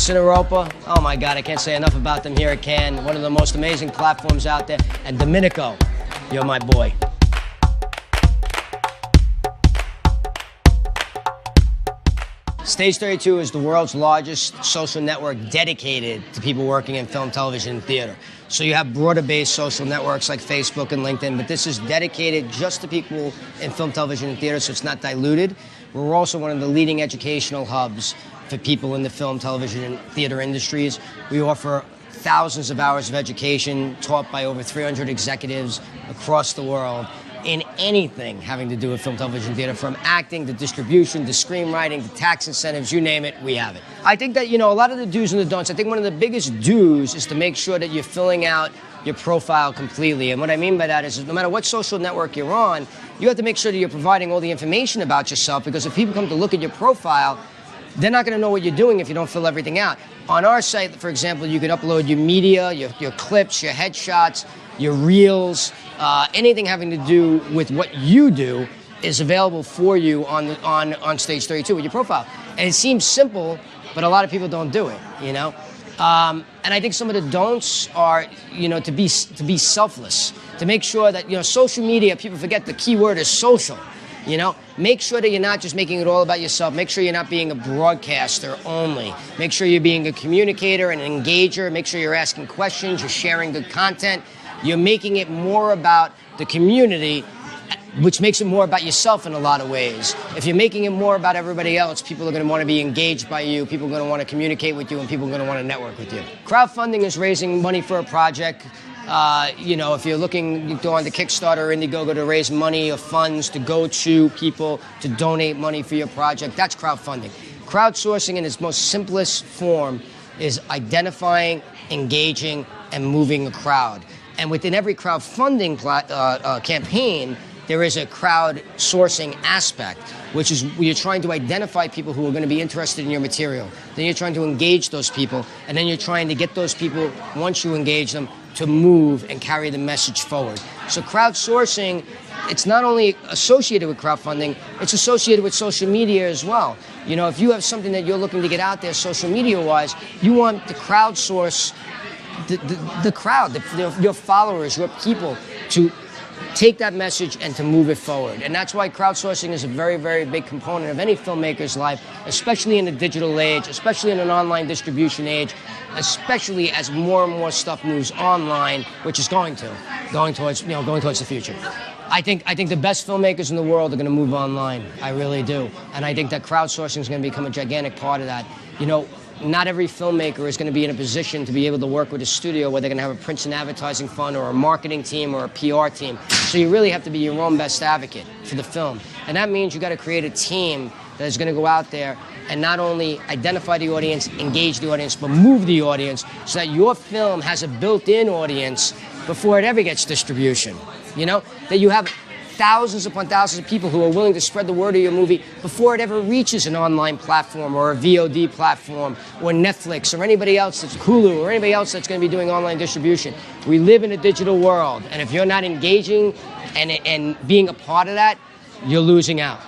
Cineropa, oh my God, I can't say enough about them here at Cannes. One of the most amazing platforms out there. And Domenico, you're my boy. Stage 32 is the world's largest social network dedicated to people working in film, television, and theater. So you have broader-based social networks like Facebook and LinkedIn, but this is dedicated just to people in film, television, and theater, so it's not diluted. We're also one of the leading educational hubs for people in the film, television, and theater industries. We offer thousands of hours of education taught by over 300 executives across the world in anything having to do with film, television, theater, from acting to distribution to screenwriting to tax incentives, you name it, we have it. I think that, a lot of the do's and the don'ts, I think one of the biggest do's is to make sure that you're filling out your profile completely. And what I mean by that is no matter what social network you're on, you have to make sure that you're providing all the information about yourself, because if people come to look at your profile, they're not going to know what you're doing if you don't fill everything out. On our site, for example, you can upload your media, your clips, your headshots, your reels, anything having to do with what you do is available for you on Stage 32 with your profile. And it seems simple, but a lot of people don't do it, And I think some of the don'ts are, to be selfless, to make sure that, social media, people forget the key word is social. Make sure that you're not just making it all about yourself. Make sure you're not being a broadcaster only. Make sure you're being a communicator and an engager. Make sure you're asking questions, you're sharing good content. You're making it more about the community, which makes it more about yourself in a lot of ways. If you're making it more about everybody else, people are going to want to be engaged by you, people are going to want to communicate with you, and people are going to want to network with you. Crowdfunding is raising money for a project. If you're looking, you go on to Kickstarter or Indiegogo to raise money or funds to go to people to donate money for your project. That's crowdfunding. Crowdsourcing in its most simplest form is identifying, engaging, and moving a crowd. And within every crowdfunding campaign, there is a crowdsourcing aspect, which is you're trying to identify people who are going to be interested in your material. Then you're trying to engage those people, and then you're trying to get those people, once you engage them, to move and carry the message forward. So crowdsourcing, it's not only associated with crowdfunding, it's associated with social media as well. If you have something that you're looking to get out there social media-wise, you want to crowdsource the crowd, your followers, your people, to take that message and to move it forward. And that's why crowdsourcing is a very, very big component of any filmmaker's life, especially in the digital age, especially in an online distribution age, especially as more and more stuff moves online, which is going towards the future. I think the best filmmakers in the world are going to move online. I really do. And I think that crowdsourcing is going to become a gigantic part of that. Not every filmmaker is going to be in a position to be able to work with a studio where they're going to have a print and advertising fund or a marketing team or a PR team. So you really have to be your own best advocate for the film. And that means you got to create a team that is going to go out there and not only identify the audience, engage the audience, but move the audience so that your film has a built-in audience before it ever gets distribution. That you have thousands upon thousands of people who are willing to spread the word of your movie before it ever reaches an online platform or a VOD platform or Netflix or anybody else that's Hulu or anybody else that's going to be doing online distribution. We live in a digital world, and if you're not engaging and being a part of that, you're losing out.